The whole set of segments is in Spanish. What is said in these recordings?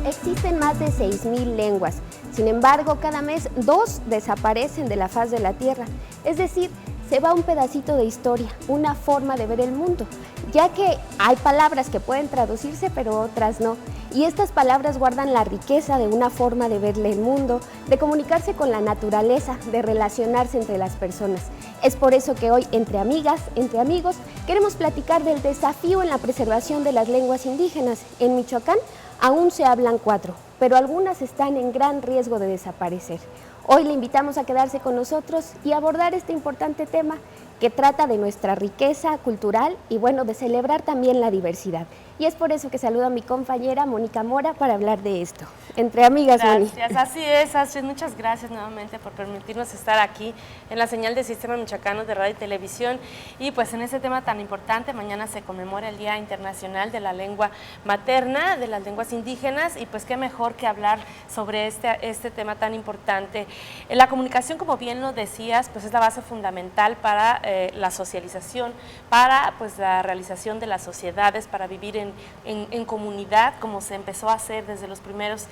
existen más de 6.000 lenguas. Sin embargo, cada mes 2 desaparecen de la faz de la Tierra. Es decir, se va un pedacito de historia, una forma de ver el mundo, ya que hay palabras que pueden traducirse, pero otras no. Y estas palabras guardan la riqueza de una forma de verle el mundo, de comunicarse con la naturaleza, de relacionarse entre las personas. Es por eso que hoy, entre amigas, entre amigos, queremos platicar del desafío en la preservación de las lenguas indígenas. En Michoacán aún se hablan 4, pero algunas están en gran riesgo de desaparecer. Hoy le invitamos a quedarse con nosotros y abordar este importante tema que trata de nuestra riqueza cultural y bueno, de celebrar también la diversidad. Y es por eso que saludo a mi compañera Mónica Mora para hablar de esto. Entre amigas, Moni. Gracias, así es, Astrid, muchas gracias nuevamente por permitirnos estar aquí en la señal del Sistema Michoacano de Radio y Televisión. Y pues en este tema tan importante, mañana se conmemora el Día Internacional de la Lengua Materna, de las lenguas indígenas, y pues qué mejor que hablar sobre este tema tan importante. La comunicación, como bien lo decías, pues es la base fundamental para la socialización, para pues la realización de las sociedades, para vivir en comunidad, como se empezó a hacer desde los primeros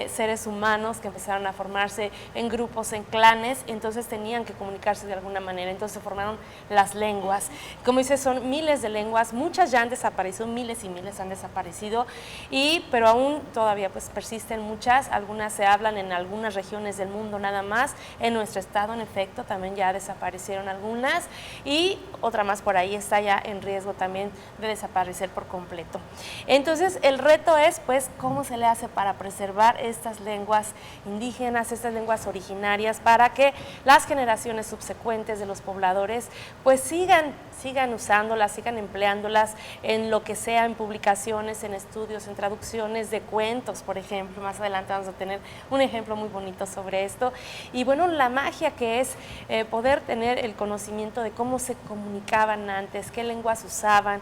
seres humanos que empezaron a formarse en grupos, en clanes, y entonces tenían que comunicarse de alguna manera, entonces se formaron las lenguas. Como dices, son miles de lenguas, muchas ya han desaparecido, miles y miles han desaparecido, pero aún todavía pues persisten muchas, algunas se hablan en algunas regiones del mundo nada más, en nuestro estado en efecto también ya desaparecieron algunas, y otra más por ahí está ya en riesgo también de desaparecer por completo. Entonces el reto es pues cómo se le hace para preservar estas lenguas indígenas, estas lenguas originarias, para que las generaciones subsecuentes de los pobladores pues sigan usándolas, sigan empleándolas en lo que sea, en publicaciones, en estudios, en traducciones de cuentos, por ejemplo. Más adelante vamos a tener un ejemplo muy bonito sobre esto. Y bueno, la magia que es poder tener el conocimiento de cómo se comunicaban antes, qué lenguas usaban,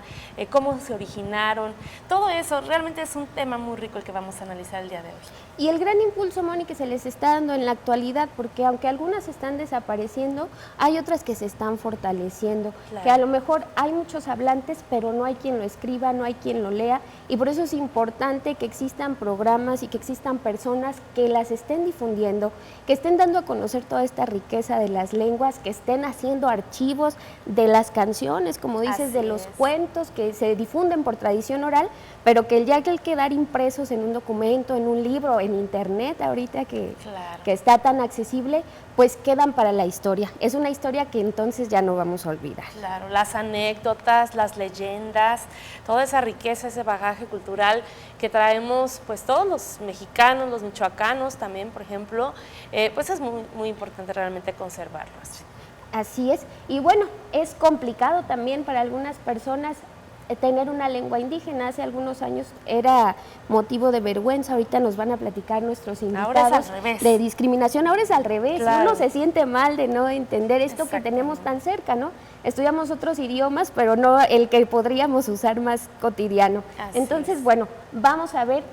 cómo se originaron, todo eso realmente es un tema muy rico el que vamos a analizar el día de hoy. Y el gran impulso, Moni, que se les está dando en la actualidad, porque aunque algunas están desapareciendo, hay otras que se están fortaleciendo, claro. Que a lo mejor hay muchos hablantes, pero no hay quien lo escriba, no hay quien lo lea, y por eso es importante que existan programas y que existan personas que las estén difundiendo, que estén dando a conocer toda esta riqueza de las lenguas, que estén haciendo archivos de las canciones, como dices, de los cuentos que se difunden por tradición oral, pero que ya que el quedar impresos en un documento, en un libro, en internet ahorita que está tan accesible, pues quedan para la historia. Es una historia que entonces ya no vamos a olvidar. Claro, las anécdotas, las leyendas, toda esa riqueza, ese bagaje cultural que traemos pues todos los mexicanos, los michoacanos también, por ejemplo, pues es muy, muy importante realmente conservarlo. Así es, y bueno, es complicado también para algunas personas tener una lengua indígena. Hace algunos años era motivo de vergüenza, ahorita nos van a platicar nuestros invitados de discriminación, ahora es al revés, claro. Uno se siente mal de no entender esto que tenemos tan cerca, ¿no? Estudiamos otros idiomas, pero no el que podríamos usar más cotidiano. Entonces, bueno, vamos a ver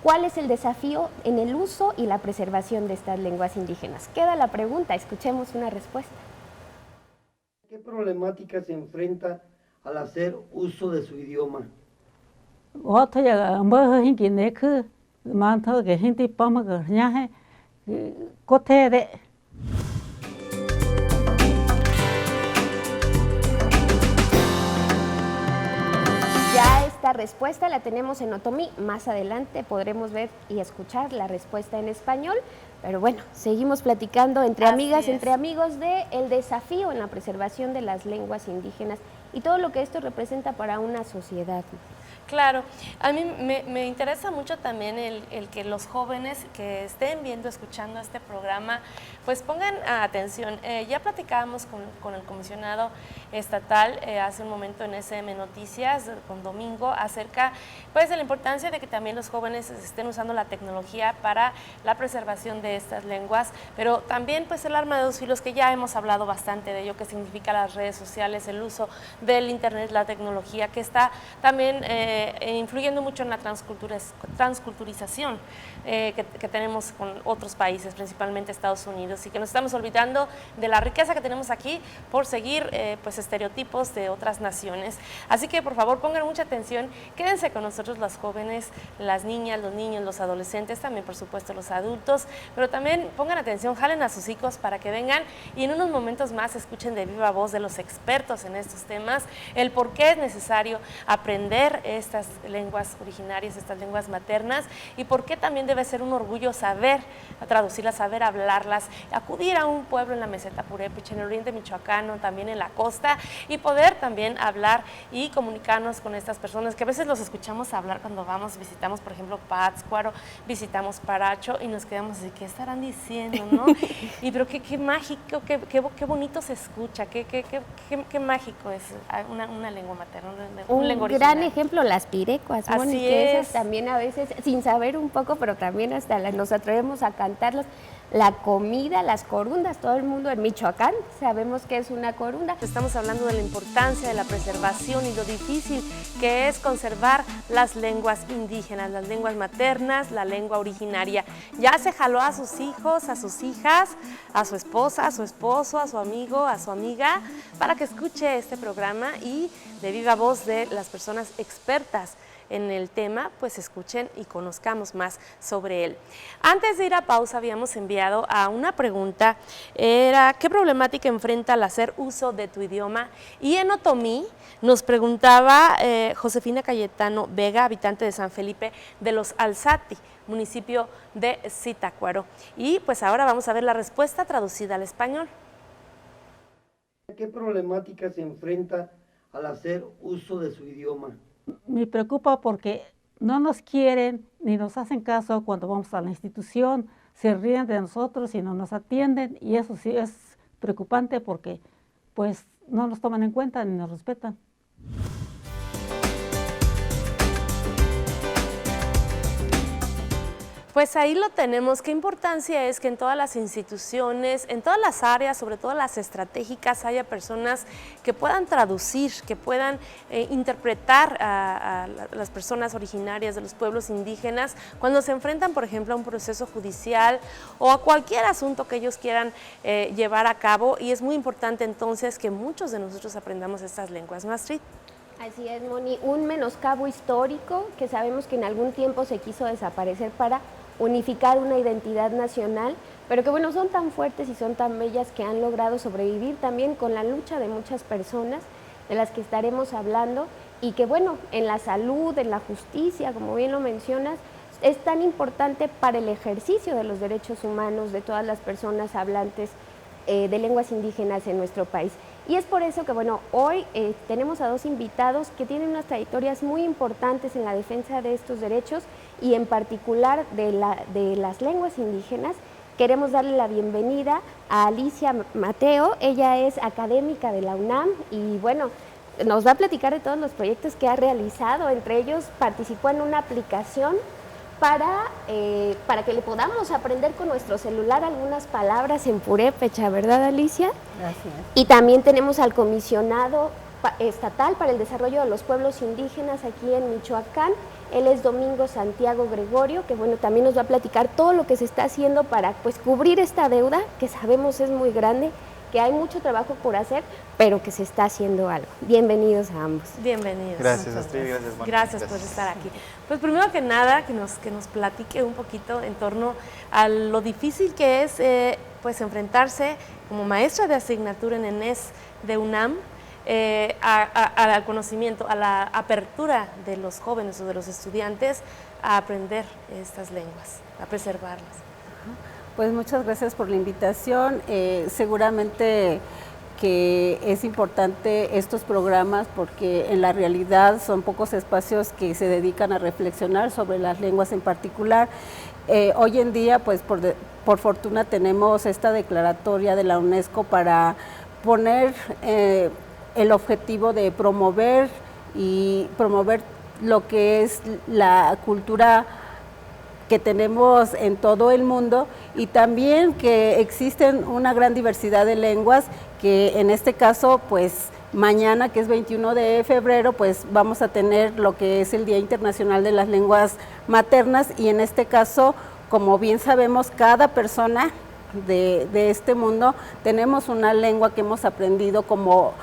cuál es el desafío en el uso y la preservación de estas lenguas indígenas. Queda la pregunta, escuchemos una respuesta. ¿Qué problemática se enfrenta al hacer uso de su idioma? Ya esta respuesta la tenemos en otomí, más adelante podremos ver y escuchar la respuesta en español, pero bueno, seguimos platicando entre amigas, entre amigos de el desafío en la preservación de las lenguas indígenas y todo lo que esto representa para una sociedad. Claro, a mí me interesa mucho también el que los jóvenes que estén viendo, escuchando este programa, pues pongan atención. Ya platicábamos con el comisionado estatal hace un momento en SM Noticias, con Domingo, acerca pues de la importancia de que también los jóvenes estén usando la tecnología para la preservación de estas lenguas, pero también pues el arma de dos filos, que ya hemos hablado bastante de ello, que significa las redes sociales, el uso del internet, la tecnología, que está también influyendo mucho en la transculturización que tenemos con otros países, principalmente Estados Unidos, y que nos estamos olvidando de la riqueza que tenemos aquí por seguir pues estereotipos de otras naciones. Así que por favor pongan mucha atención, quédense con nosotros las jóvenes, las niñas, los niños, los adolescentes, también por supuesto los adultos, pero también pongan atención, jalen a sus hijos para que vengan y en unos momentos más escuchen de viva voz de los expertos en estos temas, el por qué es necesario aprender estas lenguas originarias, estas lenguas maternas, y por qué también debe ser un orgullo saber traducirlas, saber hablarlas, acudir a un pueblo en la meseta purépecha, en el oriente michoacano, también en la costa, y poder también hablar y comunicarnos con estas personas que a veces los escuchamos hablar cuando vamos, visitamos por ejemplo Pátzcuaro, visitamos Paracho y nos quedamos así, ¿qué estarán diciendo, no? Y pero qué mágico, qué bonito se escucha, qué mágico es una lengua materna, una lengua original. Gran ejemplo, las pirecuas, Moni, que esas también a veces, sin saber un poco, pero también hasta nos atrevemos a cantarlas. La comida, las corundas, todo el mundo en Michoacán sabemos que es una corunda. Estamos hablando de la importancia de la preservación y lo difícil que es conservar las lenguas indígenas, las lenguas maternas, la lengua originaria. Ya se jaló a sus hijos, a sus hijas, a su esposa, a su esposo, a su amigo, a su amiga, para que escuche este programa y de viva voz de las personas expertas en el tema, pues escuchen y conozcamos más sobre él. Antes de ir a pausa habíamos enviado a una pregunta, era ¿qué problemática enfrenta al hacer uso de tu idioma? Y en Otomí nos preguntaba Josefina Cayetano Vega, habitante de San Felipe de los Alzati, municipio de Zitácuaro. Y pues ahora vamos a ver la respuesta traducida al español. ¿Qué problemática se enfrenta al hacer uso de su idioma? Me preocupa porque no nos quieren ni nos hacen caso cuando vamos a la institución, se ríen de nosotros y no nos atienden, y eso sí es preocupante porque pues no nos toman en cuenta ni nos respetan. Pues ahí lo tenemos. ¿Qué importancia es que en todas las instituciones, en todas las áreas, sobre todo las estratégicas, haya personas que puedan traducir, que puedan interpretar a las personas originarias de los pueblos indígenas cuando se enfrentan, por ejemplo, a un proceso judicial o a cualquier asunto que ellos quieran llevar a cabo? Y es muy importante entonces que muchos de nosotros aprendamos estas lenguas, ¿no, Astrid? Así es, Moni, un menoscabo histórico que sabemos que en algún tiempo se quiso desaparecer para unificar una identidad nacional, pero que bueno, son tan fuertes y son tan bellas que han logrado sobrevivir también con la lucha de muchas personas de las que estaremos hablando, y que bueno, en la salud, en la justicia, como bien lo mencionas, es tan importante para el ejercicio de los derechos humanos de todas las personas hablantes de lenguas indígenas en nuestro país. Y es por eso que bueno, hoy tenemos a dos invitados que tienen unas trayectorias muy importantes en la defensa de estos derechos y en particular de las lenguas indígenas. Queremos darle la bienvenida a Alicia Mateo. Ella es académica de la UNAM y bueno, nos va a platicar de todos los proyectos que ha realizado. Entre ellos participó en una aplicación para que le podamos aprender con nuestro celular algunas palabras en purépecha, ¿verdad, Alicia? Gracias. Y también tenemos al comisionado estatal para el desarrollo de los pueblos indígenas aquí en Michoacán. Él es Domingo Santiago Gregorio, que bueno, también nos va a platicar todo lo que se está haciendo para pues cubrir esta deuda, que sabemos es muy grande, que hay mucho trabajo por hacer, pero que se está haciendo algo. Bienvenidos a ambos. Bienvenidos. Gracias, Astrid, gracias, Moni. Gracias por estar aquí. Pues primero que nada, que nos platique un poquito en torno a lo difícil que es pues enfrentarse como maestra de asignatura en ENES de UNAM al conocimiento, a la apertura de los jóvenes o de los estudiantes a aprender estas lenguas, a preservarlas. Pues muchas gracias por la invitación. Seguramente que es importante estos programas porque en la realidad son pocos espacios que se dedican a reflexionar sobre las lenguas en particular. Hoy en día, pues por fortuna tenemos esta declaratoria de la UNESCO para poner el objetivo de promover lo que es la cultura que tenemos en todo el mundo, y también que existen una gran diversidad de lenguas que en este caso pues mañana, que es 21 de febrero, pues vamos a tener lo que es el Día Internacional de las Lenguas Maternas, y en este caso, como bien sabemos, cada persona de este mundo tenemos una lengua que hemos aprendido como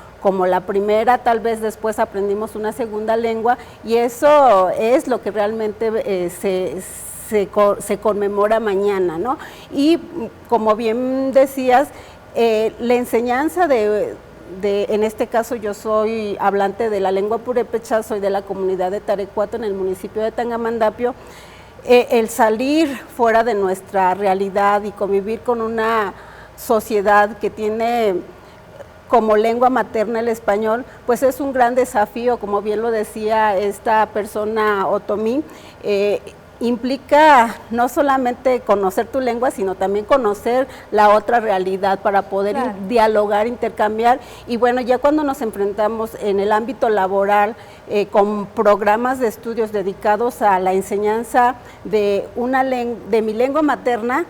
la primera, tal vez después aprendimos una segunda lengua, y eso es lo que realmente se conmemora mañana, ¿no? Y como bien decías, la enseñanza en este caso yo soy hablante de la lengua purépecha, soy de la comunidad de Tarecuato en el municipio de Tangamandapio. El salir fuera de nuestra realidad y convivir con una sociedad que tiene como lengua materna el español, pues es un gran desafío, como bien lo decía esta persona Otomí. Implica no solamente conocer tu lengua, sino también conocer la otra realidad para poder dialogar, intercambiar. Y bueno, ya cuando nos enfrentamos en el ámbito laboral con programas de estudios dedicados a la enseñanza de mi lengua materna,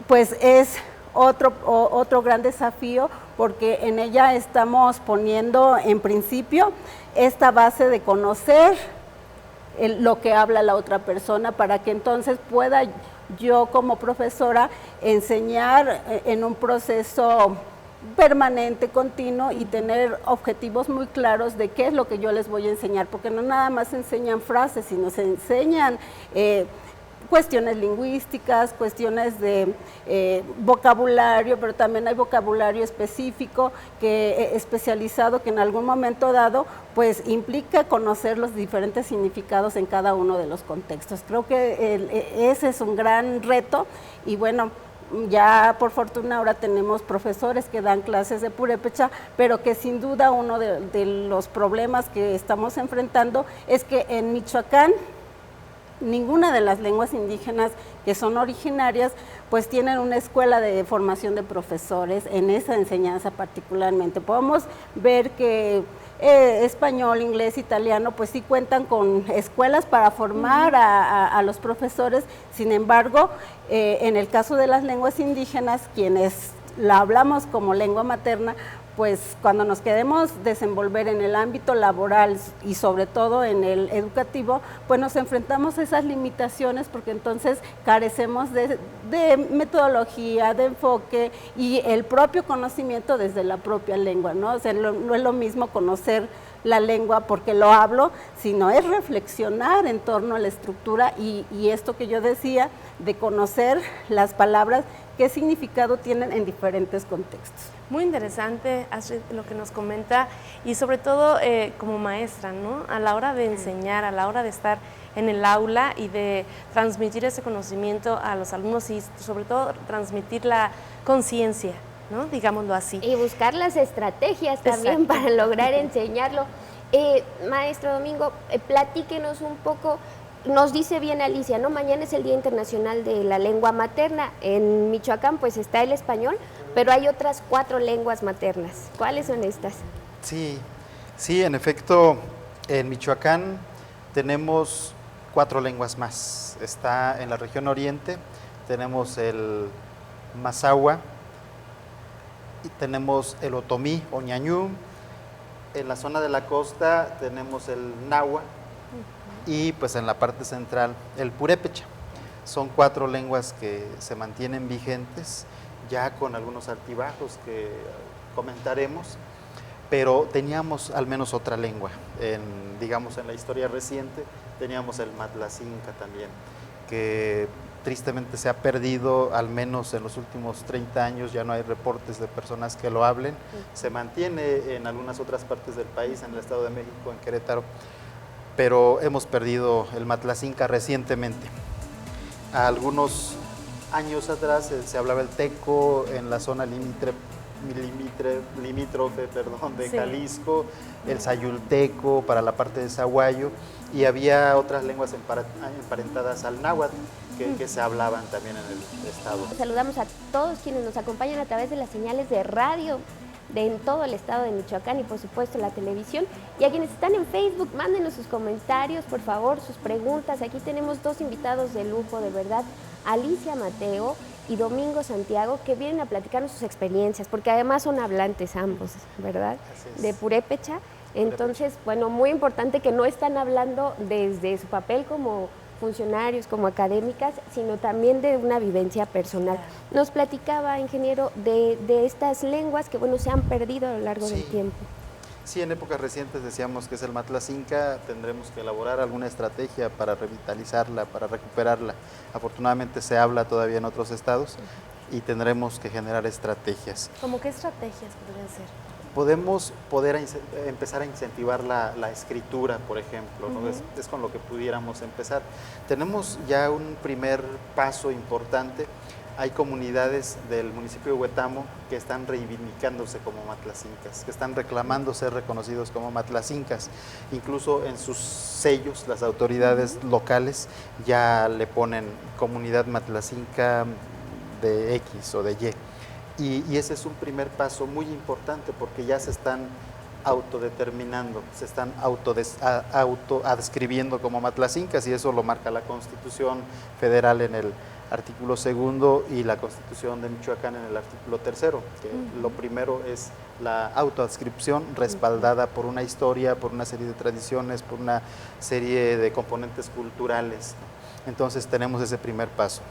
pues es otro gran desafío, porque en ella estamos poniendo en principio esta base de conocer lo que habla la otra persona, para que entonces pueda yo como profesora enseñar en un proceso permanente, continuo, y tener objetivos muy claros de qué es lo que yo les voy a enseñar, porque no nada más se enseñan frases, sino se enseñan cuestiones lingüísticas, cuestiones de vocabulario, pero también hay vocabulario específico, especializado, que en algún momento dado pues implica conocer los diferentes significados en cada uno de los contextos. Creo que ese es un gran reto, y bueno, ya por fortuna ahora tenemos profesores que dan clases de purépecha, pero que sin duda uno de los problemas que estamos enfrentando es que en Michoacán ninguna de las lenguas indígenas que son originarias pues tienen una escuela de formación de profesores en esa enseñanza particularmente. Podemos ver que español, inglés, italiano, pues sí cuentan con escuelas para formar a los profesores. Sin embargo, en el caso de las lenguas indígenas, quienes la hablamos como lengua materna, pues cuando nos queremos desenvolver en el ámbito laboral y sobre todo en el educativo, pues nos enfrentamos a esas limitaciones, porque entonces carecemos de metodología, de enfoque y el propio conocimiento desde la propia lengua, ¿no? O sea, no es lo mismo conocer la lengua porque lo hablo, sino es reflexionar en torno a la estructura y esto que yo decía, de conocer las palabras, qué significado tienen en diferentes contextos. Muy interesante, Astrid, lo que nos comenta, y sobre todo como maestra, ¿no? A la hora de enseñar, a la hora de estar en el aula y de transmitir ese conocimiento a los alumnos, y sobre todo transmitir la conciencia, ¿no? Digámoslo así. Y buscar las estrategias también para lograr enseñarlo. Maestro Domingo, platíquenos un poco. Nos dice bien Alicia, ¿no? Mañana es el Día Internacional de la Lengua Materna. En Michoacán pues está el español, pero hay otras 4 lenguas maternas. ¿Cuáles son estas? Sí, en efecto, en Michoacán tenemos 4 lenguas más. Está en la región oriente, tenemos el mazahua, y tenemos el otomí o ñañú. En la zona de la costa tenemos el náhuatl, y pues en la parte central el purépecha. Son 4 lenguas que se mantienen vigentes, ya con algunos altibajos que comentaremos, pero teníamos al menos otra lengua. Digamos, en la historia reciente teníamos el matlacinca también, que tristemente se ha perdido, al menos en los últimos 30 años, ya no hay reportes de personas que lo hablen. Se mantiene en algunas otras partes del país, en el Estado de México, en Querétaro, pero hemos perdido el matlacinca recientemente. A algunos años atrás se hablaba el teco en la zona limítrofe de Jalisco, el sayulteco para la parte de Zaguayo, y había otras lenguas emparentadas al náhuatl que se hablaban también en el estado. Saludamos a todos quienes nos acompañan a través de las señales de radio en todo el estado de Michoacán y por supuesto la televisión, y a quienes están en Facebook, mándenos sus comentarios, por favor, sus preguntas. Aquí tenemos 2 invitados de lujo, de verdad, Alicia Mateo y Domingo Santiago, que vienen a platicarnos sus experiencias, porque además son hablantes ambos, ¿verdad? De purépecha. Entonces, bueno, muy importante que no están hablando desde su papel como funcionarios, como académicas, sino también de una vivencia personal. Nos platicaba, ingeniero, de estas lenguas que, bueno, se han perdido a lo largo del tiempo. Sí, en épocas recientes decíamos que es el Matlacinca, tendremos que elaborar alguna estrategia para revitalizarla, para recuperarla. Afortunadamente se habla todavía en otros estados y tendremos que generar estrategias. ¿Cómo qué estrategias podrían ser? Podemos empezar a incentivar la escritura, por ejemplo, ¿no? Es con lo que pudiéramos empezar. Tenemos ya un primer paso importante. Hay comunidades del municipio de Huetamo que están reivindicándose como matlacincas, que están reclamando ser reconocidos como matlacincas. Incluso en sus sellos, las autoridades locales ya le ponen comunidad matlacinca de X o de Y. Y ese es un primer paso muy importante porque ya se están autodeterminando, se están autoadscribiendo como matlacincas y eso lo marca la Constitución Federal en el artículo 2 y la Constitución de Michoacán en el artículo 3, que lo primero es la autoadscripción respaldada por una historia, por una serie de tradiciones, por una serie de componentes culturales. Entonces tenemos ese primer paso.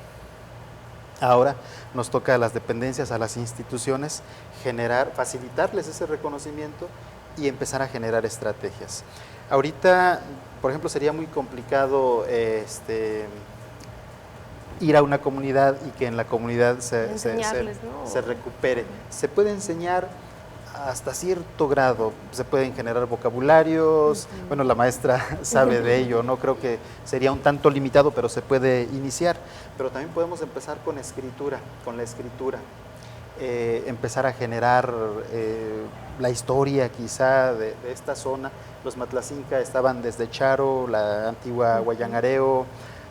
Ahora nos toca a las dependencias, a las instituciones, facilitarles ese reconocimiento y empezar a generar estrategias. Ahorita, por ejemplo, sería muy complicado ir a una comunidad y que en la comunidad se recupere. Se puede enseñar hasta cierto grado, se pueden generar vocabularios, bueno, la maestra sabe de ello, no creo que sería un tanto limitado, pero se puede iniciar. Pero también podemos empezar con la escritura, empezar a generar la historia quizá de esta zona. Los matlacinca estaban desde Charo, la antigua Guayangareo,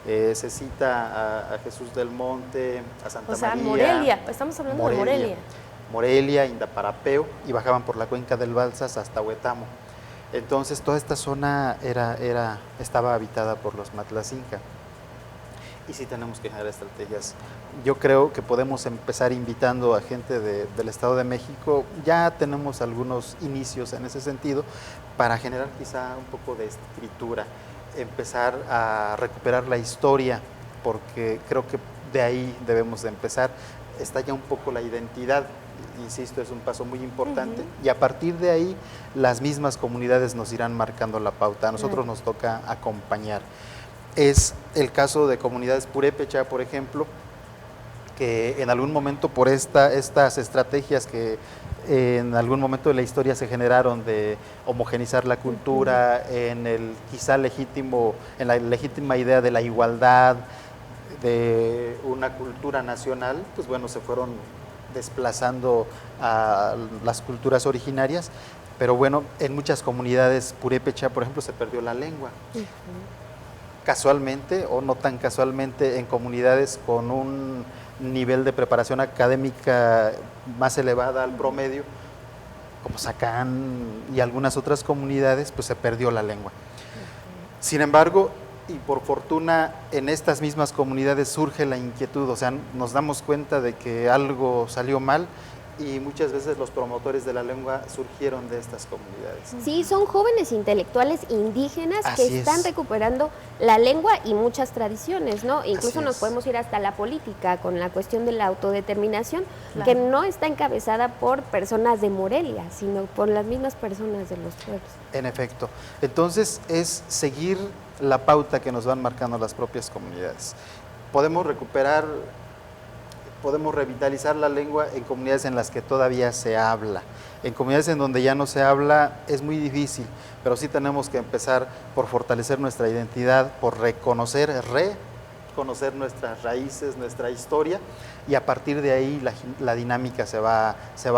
se cita a Jesús del Monte, a Santa María. Morelia, estamos hablando de Morelia. Morelia, Indaparapeo, y bajaban por la cuenca del Balsas hasta Huetamo. Entonces toda esta zona estaba habitada por los matlacinca. Y sí tenemos que generar estrategias. Yo creo que podemos empezar invitando a gente del Estado de México. Ya tenemos algunos inicios en ese sentido para generar quizá un poco de escritura, empezar a recuperar la historia, porque creo que de ahí debemos de empezar. Está ya un poco la identidad, insisto, es un paso muy importante, y a partir de ahí las mismas comunidades nos irán marcando la pauta. A nosotros nos toca acompañar. Es el caso de comunidades purépecha, por ejemplo, que en algún momento por estas estrategias que en algún momento de la historia se generaron de homogenizar la cultura, en la legítima idea de la igualdad, de una cultura nacional, pues bueno, se fueron desplazando a las culturas originarias, pero bueno, en muchas comunidades purépecha, por ejemplo, se perdió la lengua. Casualmente o no tan casualmente, en comunidades con un nivel de preparación académica más elevada al promedio, como Sacán y algunas otras comunidades, pues se perdió la lengua. Sin embargo, y por fortuna, en estas mismas comunidades surge la inquietud, o sea, nos damos cuenta de que algo salió mal y muchas veces los promotores de la lengua surgieron de estas comunidades. Sí, son jóvenes intelectuales indígenas que están recuperando la lengua y muchas tradiciones, ¿no? Incluso nos podemos ir hasta la política con la cuestión de la autodeterminación, que no está encabezada por personas de Morelia, sino por las mismas personas de los pueblos. En efecto. Entonces es seguir la pauta que nos van marcando las propias comunidades. Podemos revitalizar la lengua en comunidades en las que todavía se habla. En comunidades en donde ya no se habla es muy difícil, pero sí tenemos que empezar por fortalecer nuestra identidad, por reconocer nuestras raíces, nuestra historia, y a partir de ahí la dinámica se va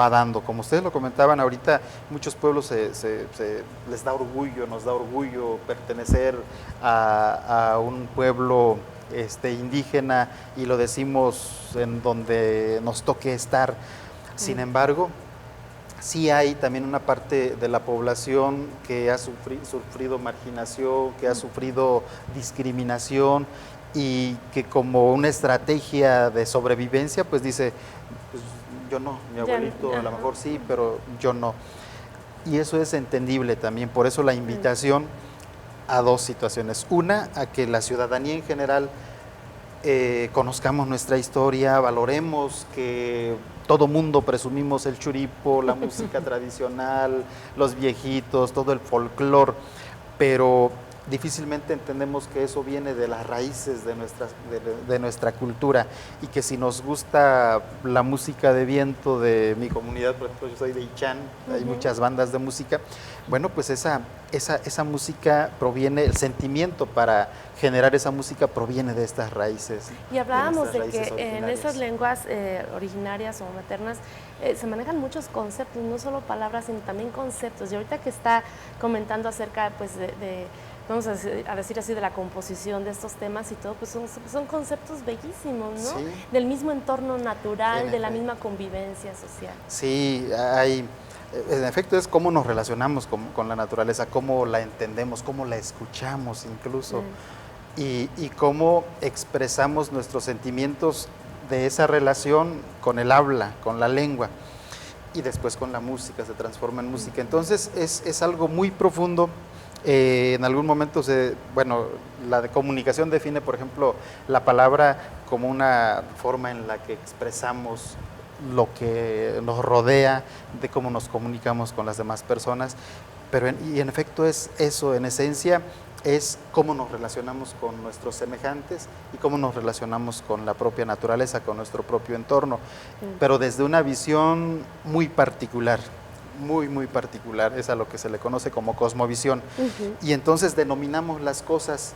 dando. Como ustedes lo comentaban ahorita, muchos pueblos les da orgullo, nos da orgullo pertenecer a un pueblo indígena, y lo decimos en donde nos toque estar. Sin embargo, sí hay también una parte de la población que ha sufrido marginación, que ha sufrido discriminación, y que como una estrategia de sobrevivencia, pues dice, pues yo no, mi abuelito a lo mejor sí, pero yo no. Y eso es entendible también, por eso la invitación a dos situaciones. Una, a que la ciudadanía en general conozcamos nuestra historia, valoremos que todo mundo presumimos el churipo, la música tradicional, los viejitos, todo el folclore, pero difícilmente entendemos que eso viene de las raíces de nuestra cultura, y que si nos gusta la música de viento de mi comunidad, por ejemplo, yo soy de Ichán, hay muchas bandas de música, bueno, pues esa música proviene, el sentimiento para generar esa música proviene de estas raíces. Y hablábamos de que en esas lenguas originarias o maternas se manejan muchos conceptos, no solo palabras, sino también conceptos. Y ahorita que está comentando acerca pues, vamos a decir así, de la composición de estos temas y todo, pues son conceptos bellísimos, ¿no? Sí. Del mismo entorno natural, de la misma convivencia social. Sí, en efecto es cómo nos relacionamos con la naturaleza, cómo la entendemos, cómo la escuchamos incluso, y cómo expresamos nuestros sentimientos de esa relación con el habla, con la lengua, y después con la música, se transforma en música. Entonces es algo muy profundo. En algún momento, la de comunicación define, por ejemplo, la palabra como una forma en la que expresamos lo que nos rodea, de cómo nos comunicamos con las demás personas, pero en efecto es eso, en esencia es cómo nos relacionamos con nuestros semejantes y cómo nos relacionamos con la propia naturaleza, con nuestro propio entorno, pero desde una visión muy particular. Muy particular, es a lo que se le conoce como cosmovisión. Y entonces denominamos las cosas.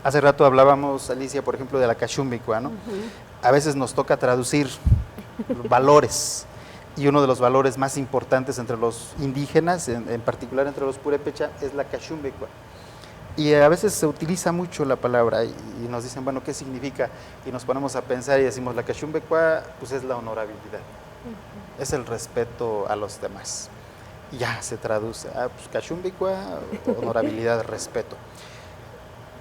Hace rato hablábamos, Alicia, por ejemplo, de la Cachumbicua, ¿no? A veces nos toca traducir valores, y uno de los valores más importantes entre los indígenas, en particular entre los purépecha, es la Cachumbicua. Y a veces se utiliza mucho la palabra y nos dicen, bueno, ¿qué significa? Y nos ponemos a pensar y decimos, la Cachumbicua, pues es la honorabilidad. Es el respeto a los demás. Y ya se traduce a Cachumbicua, honorabilidad, respeto.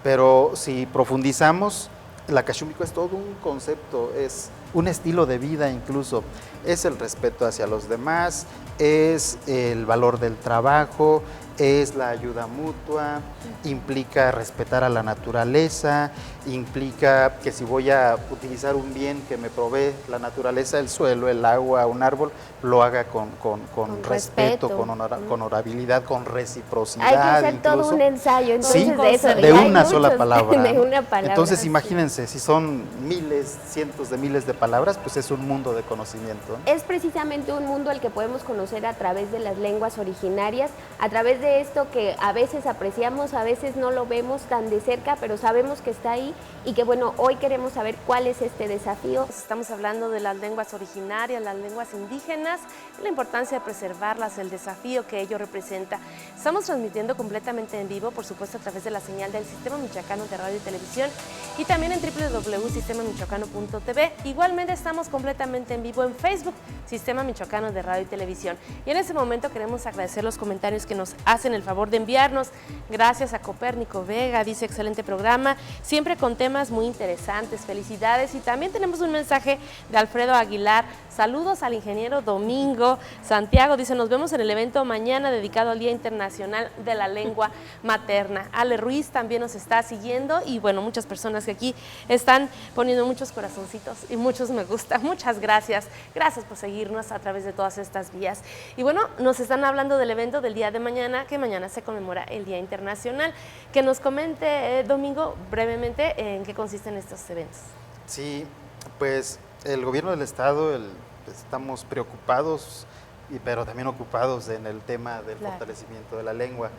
Pero si profundizamos, la Cachumbicua es todo un concepto, es un estilo de vida incluso, es el respeto hacia los demás, es el valor del trabajo, es la ayuda mutua, implica respetar a la naturaleza, implica que si voy a utilizar un bien que me provee la naturaleza, el suelo, el agua, un árbol, lo haga con respeto, con honorabilidad, con reciprocidad. Hay que hacer incluso todo un ensayo, entonces, ¿sí? de eso. De una sola palabra. De una palabra. Entonces imagínense, si son miles, cientos de miles de palabras, pues es un mundo de conocimiento, ¿no? Es precisamente un mundo al que podemos conocer a través de las lenguas originarias, a través de esto que a veces apreciamos, a veces no lo vemos tan de cerca, pero sabemos que está ahí, y que bueno, hoy queremos saber cuál es este desafío. Estamos hablando de las lenguas originarias, las lenguas indígenas, y la importancia de preservarlas, el desafío que ello representa. Estamos transmitiendo completamente en vivo, por supuesto, a través de la señal del Sistema Michoacano de Radio y Televisión, y también en www.sistemamichoacano.tv. Igualmente estamos completamente en vivo en Facebook, Sistema Michoacano de Radio y Televisión. Y en este momento queremos agradecer los comentarios que nos hacen el favor de enviarnos. Gracias a Copérnico Vega, dice excelente programa, siempre con temas muy interesantes, felicidades. Y también tenemos un mensaje de Alfredo Aguilar, saludos al ingeniero Domingo. Santiago dice, nos vemos en el evento mañana dedicado al Día Internacional de la Lengua Materna. Ale Ruiz también nos está siguiendo, y bueno, muchas personas que aquí están poniendo muchos corazoncitos y muchos me gusta. Muchas gracias, gracias por seguirnos a través de todas estas vías. Y bueno, nos están hablando del evento del día de mañana, que mañana se conmemora el Día Internacional. Que nos comente, Domingo, brevemente, en qué consisten estos eventos. Sí, pues el gobierno del estado, estamos preocupados, pero también ocupados en el tema del fortalecimiento de la lengua.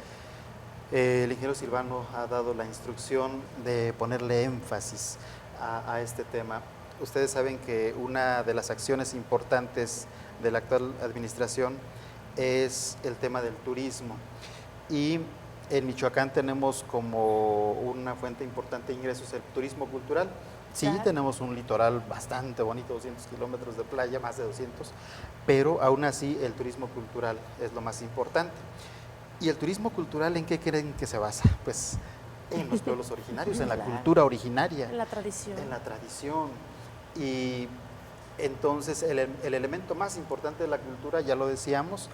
El ingeniero Silvano ha dado la instrucción de ponerle énfasis a este tema. Ustedes saben que una de las acciones importantes de la actual administración es el tema del turismo, y en Michoacán tenemos como una fuente importante de ingresos el turismo cultural. Sí, tenemos un litoral bastante bonito, 200 kilómetros de playa, más de 200, pero aún así el turismo cultural es lo más importante. ¿Y el turismo cultural en qué creen que se basa? Pues en los pueblos originarios, en la cultura originaria. En la tradición. En la tradición. Y entonces el elemento más importante de la cultura, ya lo decíamos,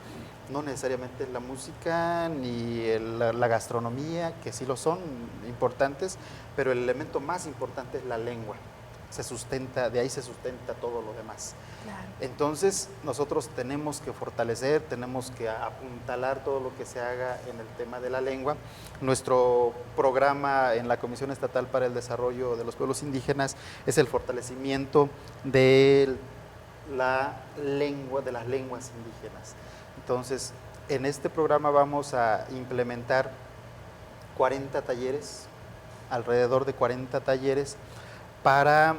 no necesariamente es la música ni la gastronomía, que sí lo son importantes, pero el elemento más importante es la lengua. De ahí se sustenta todo lo demás. Claro. Entonces nosotros tenemos que fortalecer, tenemos que apuntalar todo lo que se haga en el tema de la lengua. Nuestro programa en la Comisión Estatal para el Desarrollo de los Pueblos Indígenas es el fortalecimiento de la lengua, de las lenguas indígenas. Entonces, en este programa vamos a implementar 40 talleres, alrededor de 40 talleres, para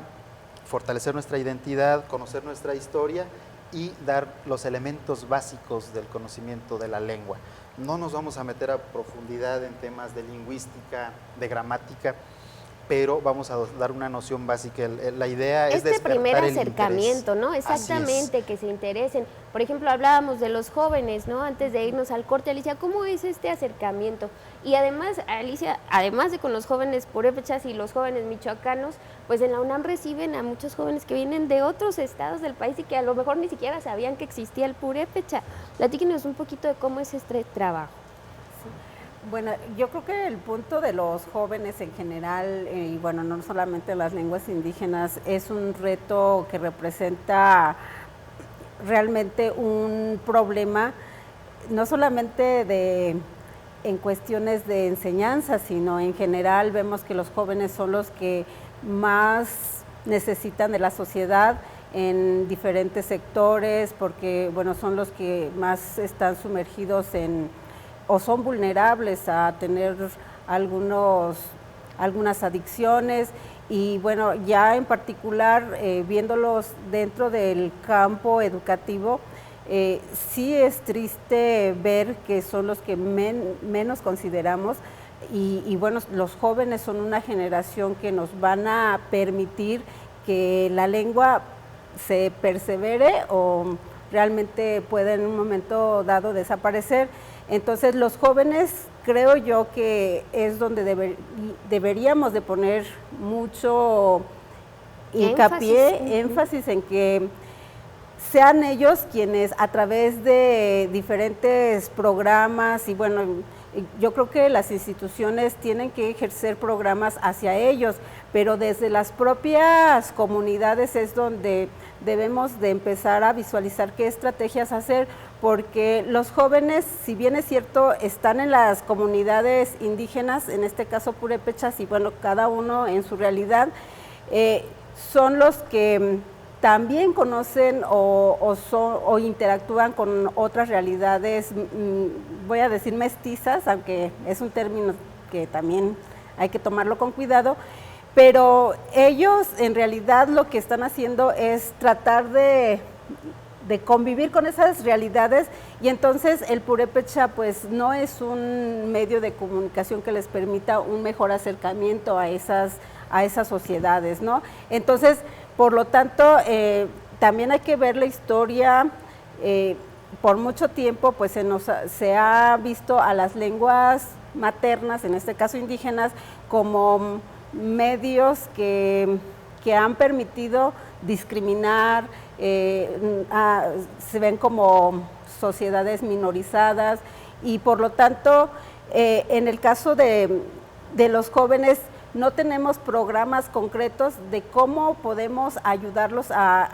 fortalecer nuestra identidad, conocer nuestra historia y dar los elementos básicos del conocimiento de la lengua. No nos vamos a meter a profundidad en temas de lingüística, de gramática, pero vamos a dar una noción básica. La idea es despertar primer el acercamiento, interés. ¿no? Exactamente, que se interesen. Por ejemplo, hablábamos de los jóvenes, ¿no? Antes de irnos al corte, Alicia, ¿cómo es este acercamiento? Y además, Alicia, además de con los jóvenes purépechas y los jóvenes michoacanos, pues en la UNAM reciben a muchos jóvenes que vienen de otros estados del país y que a lo mejor ni siquiera sabían que existía el purépecha. Platíquenos un poquito de cómo es este trabajo. Bueno, yo creo que el punto de los jóvenes en general, y bueno, no solamente las lenguas indígenas, es un reto que representa realmente un problema, no solamente en cuestiones de enseñanza, sino en general vemos que los jóvenes son los que más necesitan de la sociedad en diferentes sectores, porque bueno, son los que más están sumergidos o son vulnerables a tener algunas adicciones y bueno, ya en particular viéndolos dentro del campo educativo, sí es triste ver que son los que menos consideramos y bueno, los jóvenes son una generación que nos van a permitir que la lengua se persevere o realmente puede en un momento dado desaparecer. Entonces los jóvenes creo yo que es donde deberíamos de poner mucho hincapié, énfasis en que sean ellos quienes a través de diferentes programas y bueno, yo creo que las instituciones tienen que ejercer programas hacia ellos, pero desde las propias comunidades es donde debemos de empezar a visualizar qué estrategias hacer, porque los jóvenes, si bien es cierto, están en las comunidades indígenas, en este caso purépechas, y bueno, cada uno en su realidad, son los que también conocen o interactúan con otras realidades, voy a decir mestizas, aunque es un término que también hay que tomarlo con cuidado, pero ellos en realidad lo que están haciendo es tratar de convivir con esas realidades y entonces el purépecha pues no es un medio de comunicación que les permita un mejor acercamiento a esas sociedades, ¿no? Entonces, por lo tanto, también hay que ver la historia, por mucho tiempo pues se ha visto a las lenguas maternas, en este caso indígenas, como medios que han permitido discriminar, se ven como sociedades minorizadas y por lo tanto en el caso de los jóvenes no tenemos programas concretos de cómo podemos ayudarlos a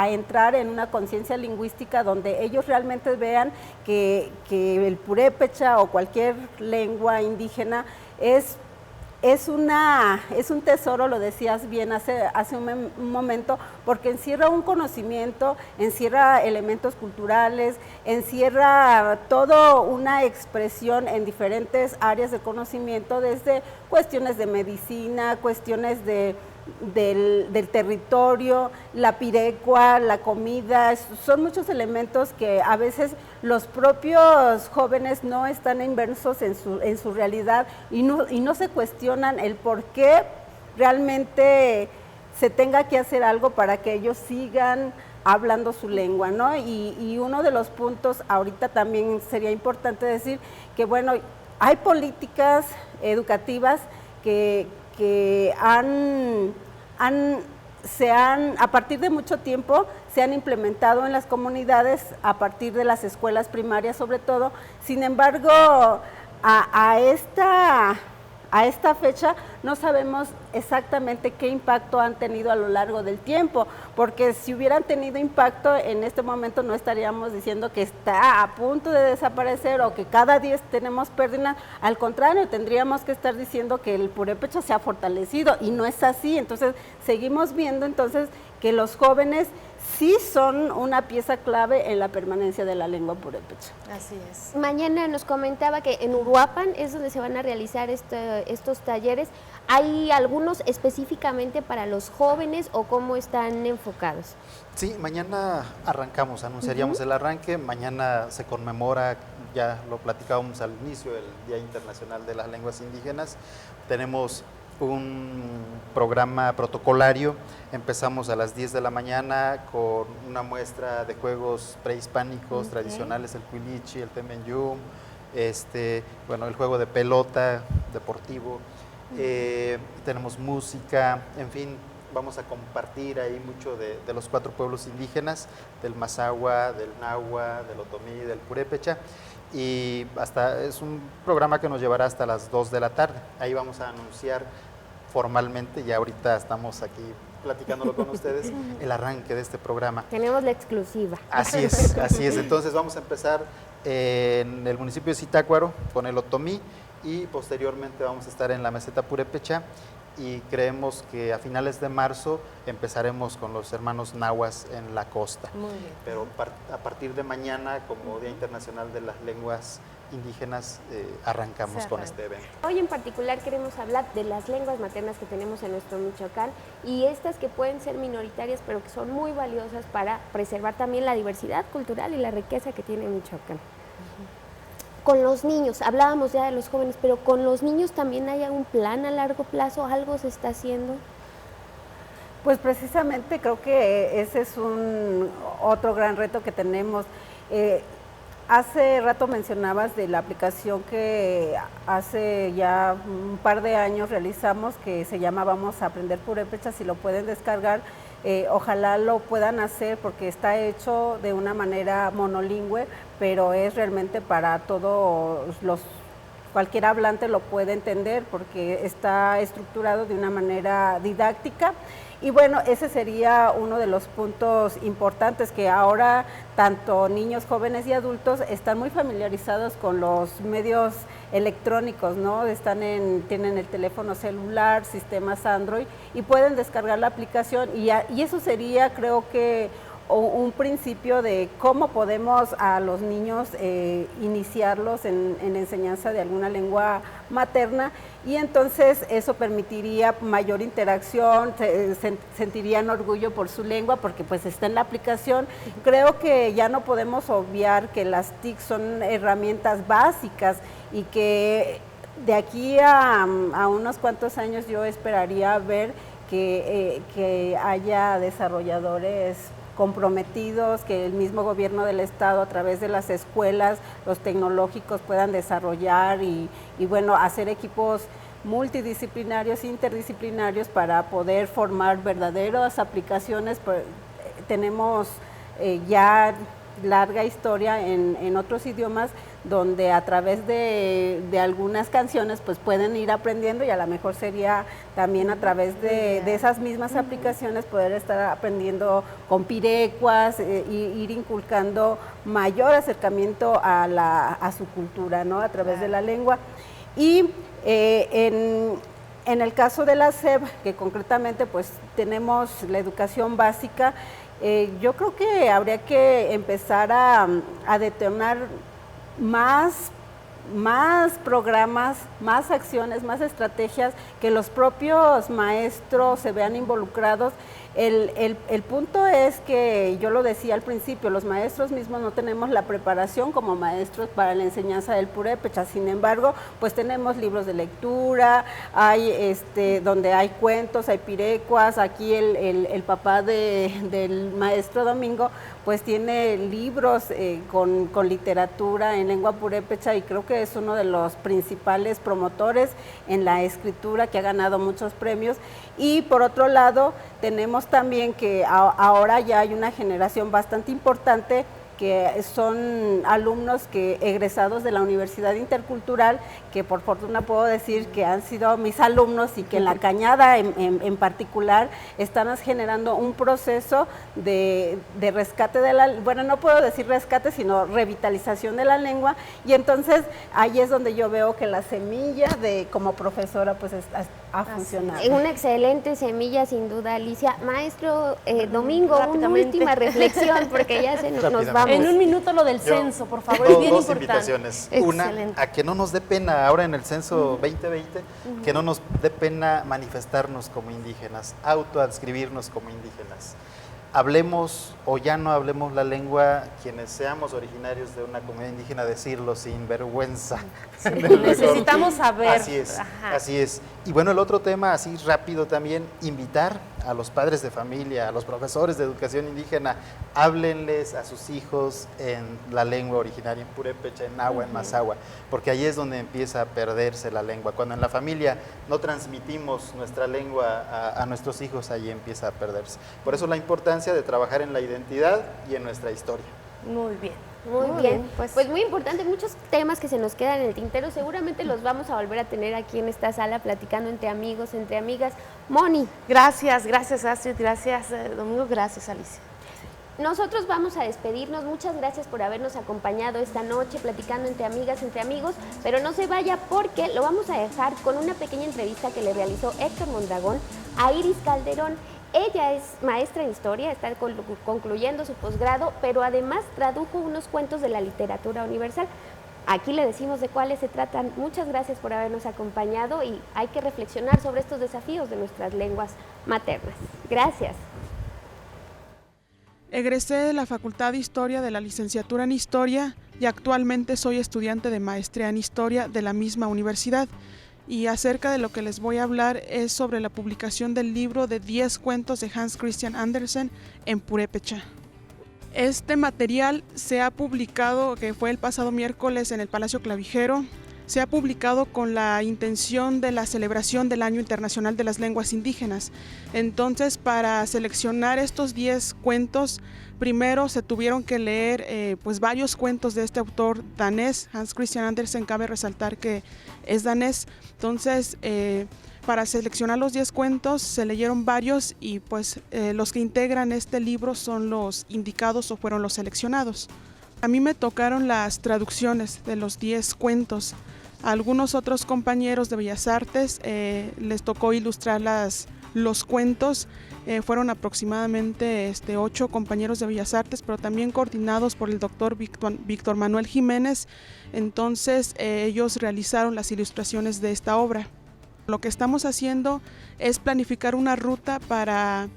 entrar en una conciencia lingüística donde ellos realmente vean que el purépecha o cualquier lengua indígena es un tesoro, lo decías bien hace un momento, porque encierra un conocimiento, encierra elementos culturales, encierra toda una expresión en diferentes áreas de conocimiento, desde cuestiones de medicina, cuestiones del territorio, la pirecua, la comida, son muchos elementos que a veces los propios jóvenes no están inmersos en su realidad y no se cuestionan el por qué realmente se tenga que hacer algo para que ellos sigan hablando su lengua, ¿no? Y uno de los puntos ahorita también sería importante decir que, bueno, hay políticas educativas que a partir de mucho tiempo, se han implementado en las comunidades, a partir de las escuelas primarias sobre todo. Sin embargo, a esta fecha no sabemos exactamente qué impacto han tenido a lo largo del tiempo, porque si hubieran tenido impacto, en este momento no estaríamos diciendo que está a punto de desaparecer o que cada día tenemos pérdida. Al contrario, tendríamos que estar diciendo que el purépecha se ha fortalecido, y no es así. Entonces seguimos viendo entonces que los jóvenes sí son una pieza clave en la permanencia de la lengua purépecha. Así es. Mañana nos comentaba que en Uruapan es donde se van a realizar estos talleres. ¿Hay algunos específicamente para los jóvenes o cómo están enfocados? Sí, mañana arrancamos, anunciaríamos el arranque. Mañana se conmemora, ya lo platicábamos al inicio, el Día Internacional de las Lenguas Indígenas. Tenemos un programa protocolario. Empezamos a las 10 de la mañana con una muestra de juegos prehispánicos tradicionales, el cuilichi, el temenyum, bueno, el juego de pelota deportivo. Tenemos música, en fin, vamos a compartir ahí mucho de los 4 pueblos indígenas, del Mazahua, del Nahua, del Otomí, del Purépecha. Y es un programa que nos llevará hasta las 2 de la tarde. Ahí vamos a anunciar formalmente, ya ahorita estamos aquí platicándolo con ustedes, el arranque de este programa. Tenemos la exclusiva. Así es, así es. Entonces vamos a empezar en el municipio de Zitácuaro con el Otomí, y posteriormente vamos a estar en la meseta Purépecha, y creemos que a finales de marzo empezaremos con los hermanos nahuas en la costa. Muy bien. Pero a partir de mañana, como Día Internacional de las Lenguas Indígenas, arrancamos con este evento. Hoy en particular queremos hablar de las lenguas maternas que tenemos en nuestro Michoacán, y estas que pueden ser minoritarias pero que son muy valiosas para preservar también la diversidad cultural y la riqueza que tiene Michoacán. Con los niños, hablábamos ya de los jóvenes, pero con los niños también hay algún plan a largo plazo, algo se está haciendo. Pues precisamente creo que ese es otro gran reto que tenemos. Hace rato mencionabas de la aplicación que hace ya un par de años realizamos, que se llama Vamos a Aprender Purépecha. Si lo pueden descargar, ojalá lo puedan hacer, porque está hecho de una manera monolingüe, pero es realmente para todos cualquier hablante lo puede entender, porque está estructurado de una manera didáctica. Y bueno, ese sería uno de los puntos importantes, que ahora tanto niños, jóvenes y adultos están muy familiarizados con los medios electrónicos, ¿no? Tienen el teléfono celular, sistemas Android, y pueden descargar la aplicación, y eso sería, creo que, un principio de cómo podemos a los niños iniciarlos en enseñanza de alguna lengua materna, y entonces eso permitiría mayor interacción, sentirían orgullo por su lengua porque pues está en la aplicación. Creo que ya no podemos obviar que las TIC son herramientas básicas, y que de aquí a unos cuantos años yo esperaría ver que haya desarrolladores comprometidos, que el mismo gobierno del estado a través de las escuelas, los tecnológicos puedan desarrollar y bueno, hacer equipos multidisciplinarios, interdisciplinarios para poder formar verdaderas aplicaciones. Tenemos ya larga historia en otros idiomas, donde a través de algunas canciones pues pueden ir aprendiendo, y a lo mejor sería también a través de esas mismas aplicaciones poder estar aprendiendo con pirecuas, ir inculcando mayor acercamiento a su cultura, ¿no? A través de la lengua. Y en el caso de la SEP, que concretamente pues tenemos la educación básica, yo creo que habría que empezar a detonar más programas, más acciones, más estrategias, que los propios maestros se vean involucrados El punto es que, yo lo decía al principio, los maestros mismos no tenemos la preparación como maestros para la enseñanza del purépecha. Sin embargo, pues tenemos libros de lectura, hay donde hay cuentos, hay pirecuas. Aquí el papá del maestro Domingo pues tiene libros con literatura en lengua purépecha, y creo que es uno de los principales promotores en la escritura, que ha ganado muchos premios. Y por otro lado, tenemos también que ahora ya hay una generación bastante importante que son alumnos egresados de la Universidad Intercultural, que por fortuna puedo decir que han sido mis alumnos, y que en La Cañada en particular están generando un proceso de rescate de la, bueno, no puedo decir rescate, sino revitalización de la lengua. Y entonces ahí es donde yo veo que la semilla como profesora pues ha funcionado. Una excelente semilla, sin duda, Alicia. Maestro Domingo, una última reflexión, porque ya nos vamos. En un minuto lo del censo, por favor, es bien dos importante. Invitaciones. Excelente. Una, a que no nos dé pena ahora en el censo 2020, que no nos dé pena manifestarnos como indígenas, autoadscribirnos como indígenas. Hablemos o ya no hablemos la lengua, quienes seamos originarios de una comunidad indígena, decirlo sin vergüenza. Sí, necesitamos saber. Así es, así es. Y bueno, el otro tema, así rápido también, invitar a los padres de familia, a los profesores de educación indígena, háblenles a sus hijos en la lengua originaria, en purépecha, en náhuatl, en mazahua, porque ahí es donde empieza a perderse la lengua. Cuando en la familia no transmitimos nuestra lengua a nuestros hijos, ahí empieza a perderse. Por eso la importancia de trabajar en la identidad y en nuestra historia. Muy bien. Muy bien, pues muy importante, muchos temas que se nos quedan en el tintero, seguramente los vamos a volver a tener aquí en esta sala platicando entre amigos, entre amigas. Moni. Gracias Astrid, gracias Domingo, gracias Alicia. Nosotros vamos a despedirnos, muchas gracias por habernos acompañado esta noche platicando entre amigas, entre amigos, pero no se vaya porque lo vamos a dejar con una pequeña entrevista que le realizó Héctor Mondragón a Iris Calderón. Ella es maestra en historia, está concluyendo su posgrado, pero además tradujo unos cuentos de la literatura universal. Aquí le decimos de cuáles se tratan. Muchas gracias por habernos acompañado, y hay que reflexionar sobre estos desafíos de nuestras lenguas maternas. Gracias. Egresé de la Facultad de Historia de la licenciatura en Historia y actualmente soy estudiante de maestría en Historia de la misma universidad. Y acerca de lo que les voy a hablar es sobre la publicación del libro de 10 cuentos de Hans Christian Andersen en purépecha. Este material se ha publicado, que fue el pasado miércoles en el Palacio Clavijero, se ha publicado con la intención de la celebración del Año Internacional de las Lenguas Indígenas. Entonces, para seleccionar estos 10 cuentos, primero se tuvieron que leer pues varios cuentos de este autor danés, Hans Christian Andersen. Cabe resaltar que es danés. Entonces, para seleccionar los 10 cuentos se leyeron varios, y pues los que integran este libro son los indicados o fueron los seleccionados. A mí me tocaron las traducciones de los 10 cuentos. A algunos otros compañeros de Bellas Artes les tocó ilustrar los cuentos. Fueron aproximadamente 8 compañeros de Bellas Artes, pero también coordinados por el doctor Víctor Manuel Jiménez. Entonces ellos realizaron las ilustraciones de esta obra. Lo que estamos haciendo es planificar una ruta para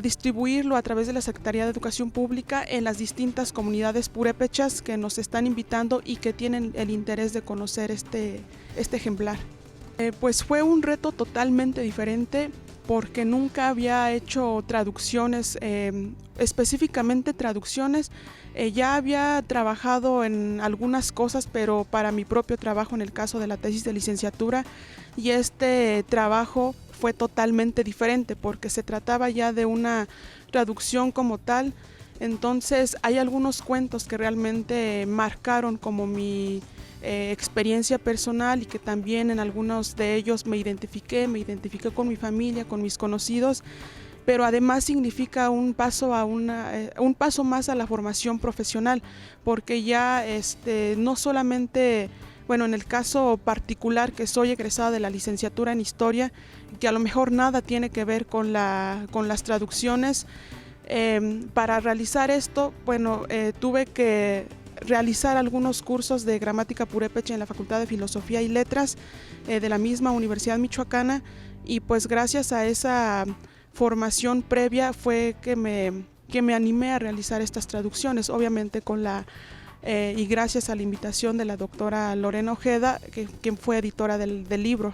distribuirlo a través de la Secretaría de Educación Pública en las distintas comunidades purépechas que nos están invitando y que tienen el interés de conocer este ejemplar. Pues fue un reto totalmente diferente, porque nunca había hecho traducciones, específicamente traducciones. Ya había trabajado en algunas cosas, pero para mi propio trabajo, en el caso de la tesis de licenciatura, y este trabajo fue totalmente diferente porque se trataba ya de una traducción como tal. Entonces hay algunos cuentos que realmente marcaron como mi experiencia personal, y que también en algunos de ellos me identifiqué con mi familia, con mis conocidos, pero además significa un paso más a la formación profesional, porque ya no solamente, bueno, en el caso particular que soy egresada de la licenciatura en Historia, que a lo mejor nada tiene que ver con las traducciones, para realizar esto, bueno, tuve que realizar algunos cursos de gramática purépecha en la Facultad de Filosofía y Letras de la misma Universidad Michoacana, y pues gracias a esa formación previa fue que me animé a realizar estas traducciones, obviamente y gracias a la invitación de la doctora Lorena Ojeda, quien fue editora del libro.